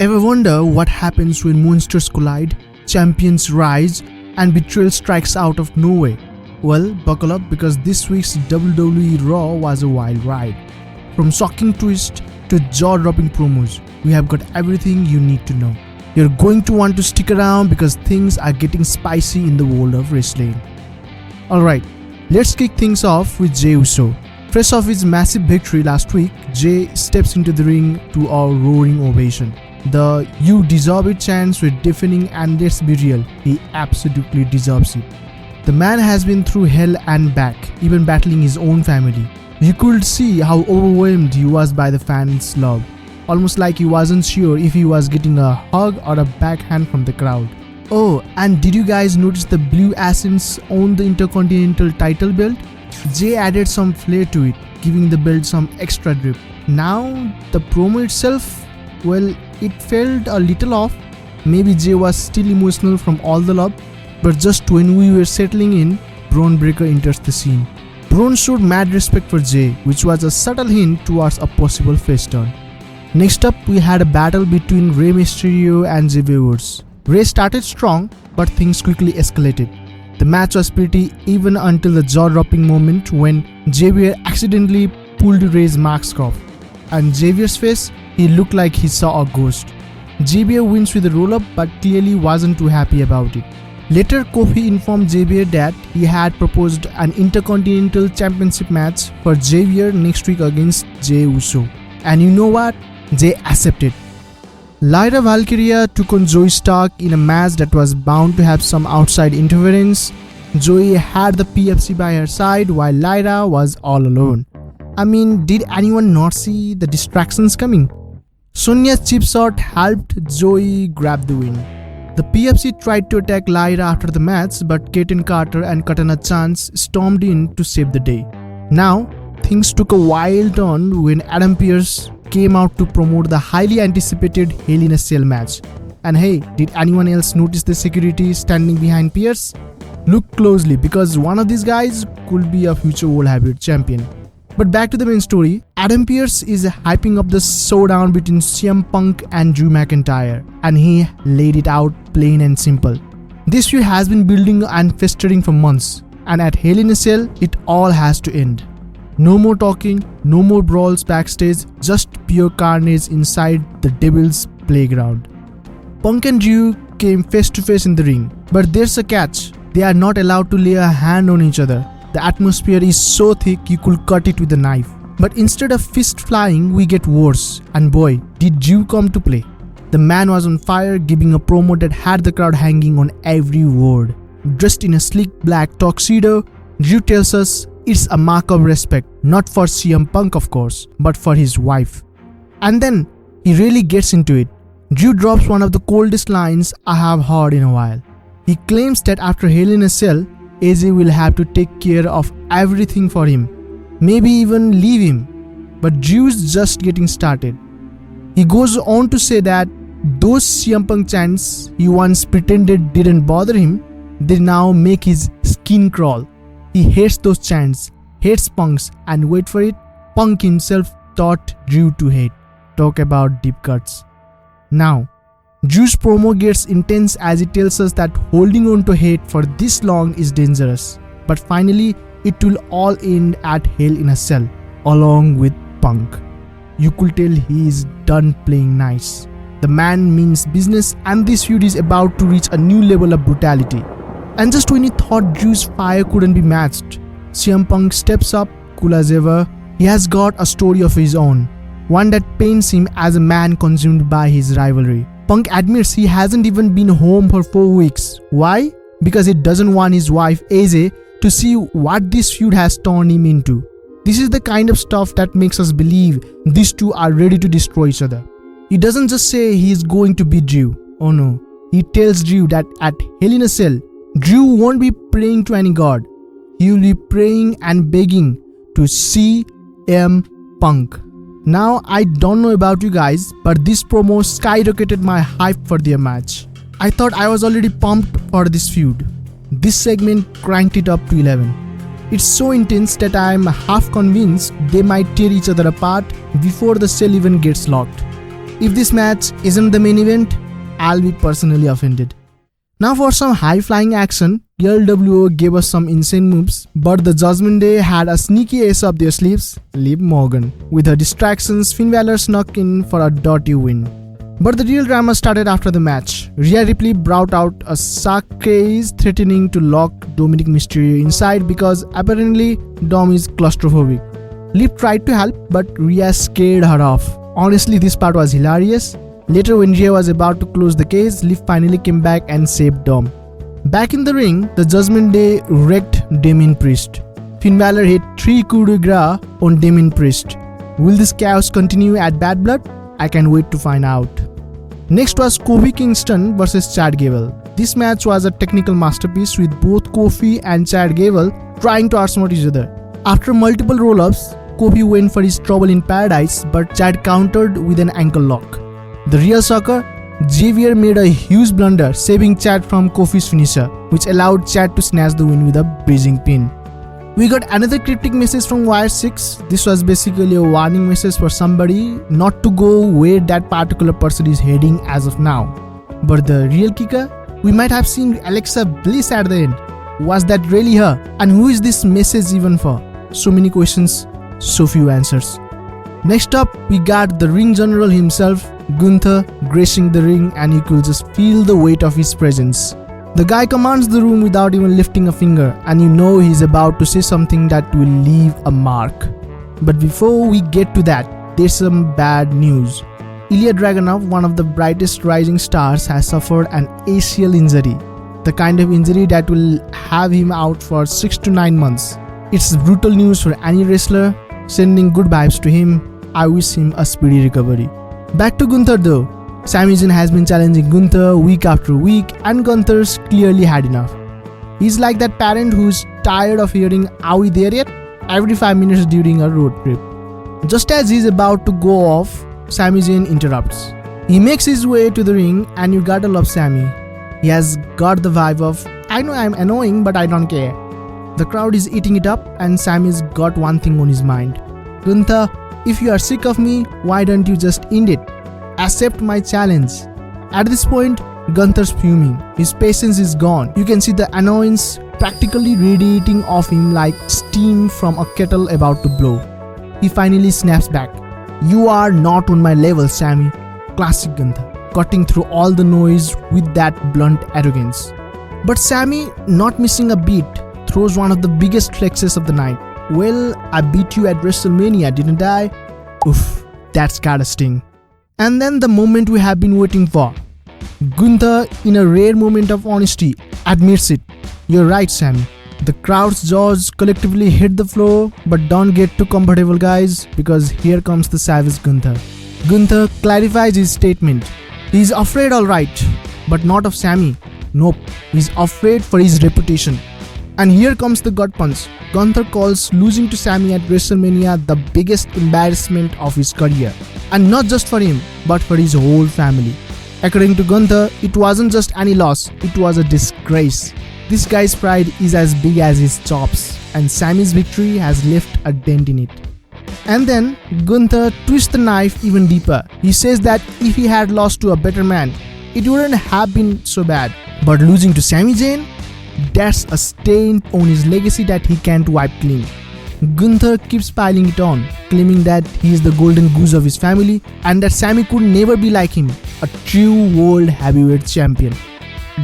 Ever wonder what happens when monsters collide, champions rise, and betrayal strikes out of nowhere? Well, buckle up because this week's WWE Raw was a wild ride. From shocking twists to jaw-dropping promos, we have got everything you need to know. You're going to want to stick around because things are getting spicy in the world of wrestling. Alright, let's kick things off with Jey Uso. Fresh off his massive victory last week, Jey steps into the ring to a roaring ovation. The "you deserve it" chants were deafening, and let's be real, he absolutely deserves it. The man has been through hell and back, even battling his own family. You could see how overwhelmed he was by the fans' love, almost like he wasn't sure if he was getting a hug or a backhand from the crowd. Oh, and did you guys notice the blue accents on the Intercontinental title belt? Jey added some flair to it, giving the belt some extra grip. Now, the promo itself, well, it felt a little off. Maybe Jey was still emotional from all the love, but just when we were settling in, Braun Breaker enters the scene. Braun showed mad respect for Jey, which was a subtle hint towards a possible face turn. Next up, we had a battle between Mysterio and Xavier. Ray started strong, but things quickly escalated. The match was pretty even until the jaw-dropping moment when Xavier accidentally pulled Ray's mask off. And Xavier's face, he looked like he saw a ghost. Xavier wins with a roll-up but clearly wasn't too happy about it. Later, Kofi informed Xavier that he had proposed an Intercontinental Championship match for Xavier next week against Jey Uso. And you know what? Jey accepted. Lyra Valkyria took on Zoey Stark in a match that was bound to have some outside interference. Zoey had the PFC by her side while Lyra was all alone. I mean, did anyone not see the distractions coming? Sonya's chip shot helped Zoey grab the win. The PFC tried to attack Lyra after the match, but Katen Carter and Katana Chance stormed in to save the day. Now, things took a wild turn when Adam Pearce came out to promote the highly anticipated Hell in a Cell match. And hey, did anyone else notice the security standing behind Pearce? Look closely because one of these guys could be a future World Heavyweight Champion. But back to the main story, Adam Pearce is hyping up the showdown between CM Punk and Drew McIntyre, and he laid it out plain and simple. This feud has been building and festering for months, and at Hell in a Cell, it all has to end. No more talking, no more brawls backstage, just pure carnage inside the Devil's Playground. Punk and Drew came face to face in the ring, but there's a catch. They are not allowed to lay a hand on each other. The atmosphere is so thick you could cut it with a knife. But instead of fist flying, we get worse. And boy, did Drew come to play. The man was on fire, giving a promo that had the crowd hanging on every word. Dressed in a sleek black tuxedo, Drew tells us it's a mark of respect, not for CM Punk of course, but for his wife. And then, he really gets into it. Drew drops one of the coldest lines I have heard in a while. He claims that after Hell in a Cell, AJ will have to take care of everything for him, maybe even leave him. But Drew's just getting started. He goes on to say that those CM Punk chants he once pretended didn't bother him, they now make his skin crawl. He hates those chants, hates Punks, and wait for it, Punk himself taught Drew to hate. Talk about deep cuts. Now, Drew's promo gets intense as he tells us that holding on to hate for this long is dangerous. But finally, it will all end at Hell in a Cell, along with Punk. You could tell he is done playing nice. The man means business, and this feud is about to reach a new level of brutality. And just when you thought Drew's fire couldn't be matched, CM Punk steps up, cool as ever. He has got a story of his own, one that pains him as a man consumed by his rivalry. Punk admits he hasn't even been home for 4 weeks. Why? Because he doesn't want his wife AJ to see what this feud has turned him into. This is the kind of stuff that makes us believe these two are ready to destroy each other. He doesn't just say he is going to beat Drew. Oh no. He tells Drew that at Hell in a Cell, Drew won't be praying to any god. He will be praying and begging to CM Punk. Now, I don't know about you guys, but this promo skyrocketed my hype for their match. I thought I was already pumped for this feud. This segment cranked it up to 11. It's so intense that I am half convinced they might tear each other apart before the cell even gets locked. If this match isn't the main event, I'll be personally offended. Now for some high-flying action, LWO gave us some insane moves, but the Judgement Day had a sneaky ace up their sleeves, Liv Morgan. With her distractions, Finn Balor snuck in for a dirty win. But the real drama started after the match. Rhea Ripley brought out a sack case threatening to lock Dominic Mysterio inside because apparently Dom is claustrophobic. Liv tried to help, but Rhea scared her off. Honestly, this part was hilarious. Later, when Rhea was about to close the case, Liv finally came back and saved Dom. Back in the ring, the Judgement Day wrecked Damien Priest. Finn Balor hit 3 coup de grace on Damien Priest. Will this chaos continue at Bad Blood? I can't wait to find out. Next was Kofi Kingston vs Chad Gable. This match was a technical masterpiece with both Kofi and Chad Gable trying to outsmart each other. After multiple roll-ups, Kofi went for his trouble in paradise, but Chad countered with an ankle lock. The real sucker, Xavier, made a huge blunder, saving Chad from Kofi's finisher, which allowed Chad to snatch the win with a breezing pin. We got another cryptic message from Wire 6. This was basically a warning message for somebody not to go where that particular person is heading as of now. But the real kicker, we might have seen Alexa Bliss at the end. Was that really her? And who is this message even for? So many questions, so few answers. Next up, we got the ring general himself, Gunther, gracing the ring, and you could just feel the weight of his presence. The guy commands the room without even lifting a finger, and you know he's about to say something that will leave a mark. But before we get to that, there's some bad news. Ilija Dragunov, one of the brightest rising stars, has suffered an ACL injury. The kind of injury that will have him out for 6 to 9 months. It's brutal news for any wrestler, sending good vibes to him. I wish him a speedy recovery. Back to Gunther though. Sami Zayn has been challenging Gunther week after week, and Gunther's clearly had enough. He's like that parent who's tired of hearing "Are we there yet?" every 5 minutes during a road trip. Just as he's about to go off, Sami Zayn interrupts. He makes his way to the ring, and you gotta love Sami. He has got the vibe of, I know I'm annoying, but I don't care. The crowd is eating it up, and Sami's got one thing on his mind. Gunther, if you are sick of me, why don't you just end it? Accept my challenge. At this point, Gunther's fuming. His patience is gone. You can see the annoyance practically radiating off him like steam from a kettle about to blow. He finally snaps back. You are not on my level, Sami. Classic Gunther, cutting through all the noise with that blunt arrogance. But Sami, not missing a beat, throws one of the biggest flexes of the night. Well, I beat you at WrestleMania, didn't I? Oof, that's gotta sting. And then the moment we have been waiting for. Gunther, in a rare moment of honesty, admits it. You're right, Sami. The crowd's jaws collectively hit the floor, but don't get too comfortable, guys, because here comes the savage Gunther. Gunther clarifies his statement. He's afraid, alright, but not of Sami. Nope, he's afraid for his reputation. And here comes the gut punch. Gunther calls losing to Sami at WrestleMania the biggest embarrassment of his career. And not just for him, but for his whole family. According to Gunther, it wasn't just any loss, it was a disgrace. This guy's pride is as big as his chops, and Sami's victory has left a dent in it. And then, Gunther twists the knife even deeper. He says that if he had lost to a better man, it wouldn't have been so bad. But losing to Sami Zayn? That's a stain on his legacy that he can't wipe clean. Gunther keeps piling it on, claiming that he is the golden goose of his family and that Sami could never be like him, a true world heavyweight champion.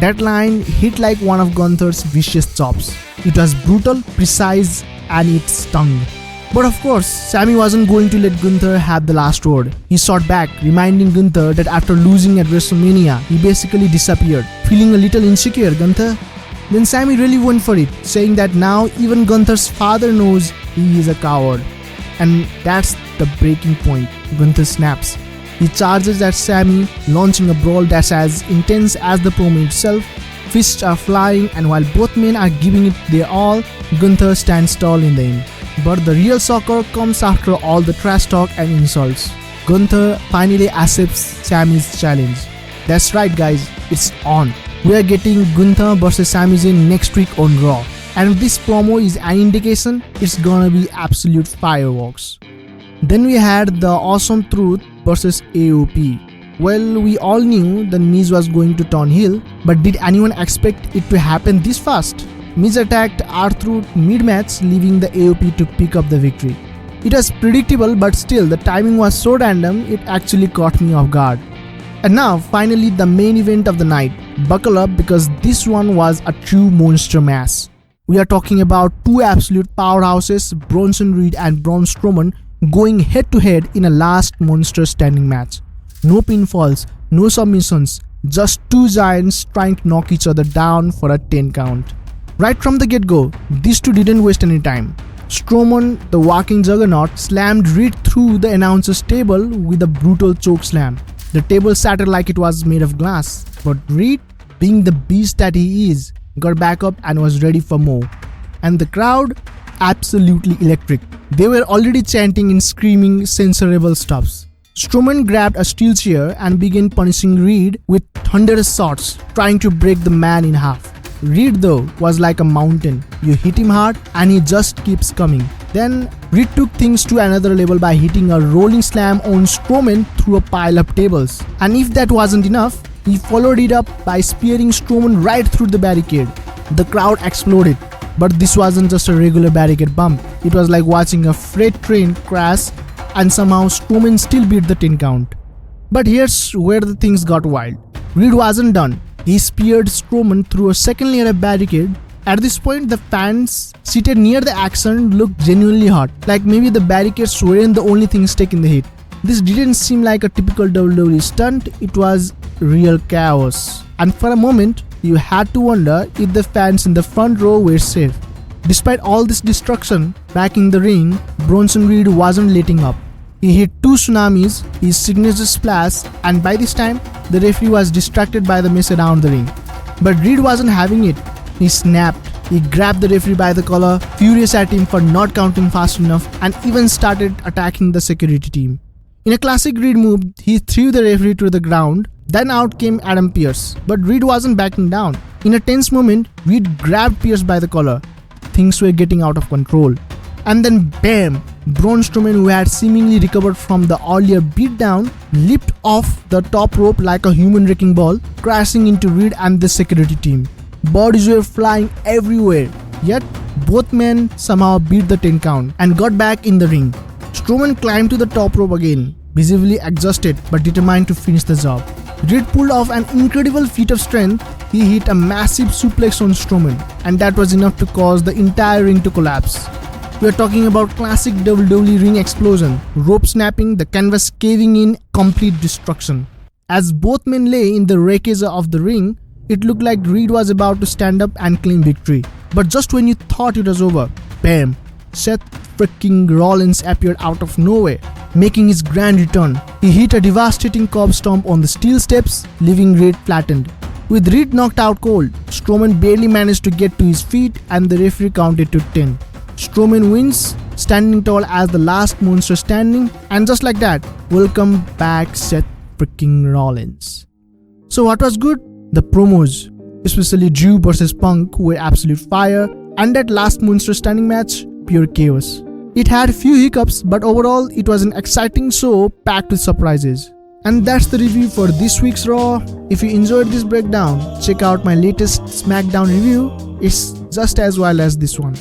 That line hit like one of Gunther's vicious chops. It was brutal, precise, and it stung. But of course, Sami wasn't going to let Gunther have the last word. He shot back, reminding Gunther that after losing at WrestleMania, he basically disappeared. Feeling a little insecure, Gunther? Then Sami really went for it, saying that now even Gunther's father knows he is a coward. And that's the breaking point. Gunther snaps. He charges at Sami, launching a brawl that's as intense as the promo itself. Fists are flying, and while both men are giving it their all, Gunther stands tall in the end. But the real soccer comes after all the trash talk and insults. Gunther finally accepts Sami's challenge. That's right, guys, it's on. We are getting Gunther vs Sami Zayn next week on Raw. And if this promo is an indication, it's gonna be absolute fireworks. Then we had the Awesome Truth vs AOP. Well, we all knew the Miz was going to turn heel, but did anyone expect it to happen this fast? Miz attacked R-Truth mid-match, leaving the AOP to pick up the victory. It was predictable, but still the timing was so random it actually caught me off guard. And now finally the main event of the night. Buckle up because this one was a true monster mash. We are talking about two absolute powerhouses, Bronson Reed and Braun Stroman, going head to head in a last monster standing match. No pinfalls, no submissions, just two giants trying to knock each other down for a 10 count. Right from the get-go, these two didn't waste any time. Stroman, the walking juggernaut, slammed Reed through the announcer's table with a brutal choke slam. The table shattered like it was made of glass, but Reed, being the beast that he is, got back up and was ready for more. And the crowd, absolutely electric. They were already chanting and screaming censorable stuffs. Stroman grabbed a steel chair and began punishing Reed with thunderous shots, trying to break the man in half. Reed though was like a mountain. You hit him hard and he just keeps coming. Then Reed took things to another level by hitting a rolling slam on Stroman through a pile of tables. And if that wasn't enough, he followed it up by spearing Stroman right through the barricade. The crowd exploded. But this wasn't just a regular barricade bump. It was like watching a freight train crash, and somehow Stroman still beat the 10 count. But here's where the things got wild. Reed wasn't done. He speared Stroman through a second layer of barricade. At this point, the fans seated near the action looked genuinely hot, like maybe the barricades weren't the only things taking the hit. This didn't seem like a typical WWE stunt, it was real chaos. And for a moment, you had to wonder if the fans in the front row were safe. Despite all this destruction, back in the ring, Bronson Reed wasn't letting up. He hit two tsunamis, his signature splash, and by this time, the referee was distracted by the mess around the ring. But Reed wasn't having it. He snapped. He grabbed the referee by the collar, furious at him for not counting fast enough, and even started attacking the security team. In a classic Reed move, he threw the referee to the ground. Then out came Adam Pearce, but Reed wasn't backing down. In a tense moment, Reed grabbed Pearce by the collar. Things were getting out of control. And then bam! Braun Stroman, who had seemingly recovered from the earlier beatdown, leaped off the top rope like a human wrecking ball, crashing into Reed and the security team. Bodies were flying everywhere, yet both men somehow beat the 10 count and got back in the ring. Stroman climbed to the top rope again, visibly exhausted but determined to finish the job. Reed pulled off an incredible feat of strength. He hit a massive suplex on Stroman, and that was enough to cause the entire ring to collapse. We are talking about classic WWE ring explosion, rope snapping, the canvas caving in, complete destruction. As both men lay in the wreckage of the ring, it looked like Reed was about to stand up and claim victory. But just when you thought it was over, bam! Seth freaking Rollins appeared out of nowhere, making his grand return. He hit a devastating curb stomp on the steel steps, leaving Reed flattened. With Reed knocked out cold, Stroman barely managed to get to his feet and the referee counted to 10. Stroman wins, standing tall as the last monster standing, and just like that, welcome back Seth freaking Rollins. So what was good? The promos, especially Drew versus Punk, were absolute fire, and that last monster standing match, pure chaos. It had few hiccups, but overall it was an exciting show packed with surprises. And that's the review for this week's Raw. If you enjoyed this breakdown, check out my latest SmackDown review. It's just as wild as this one.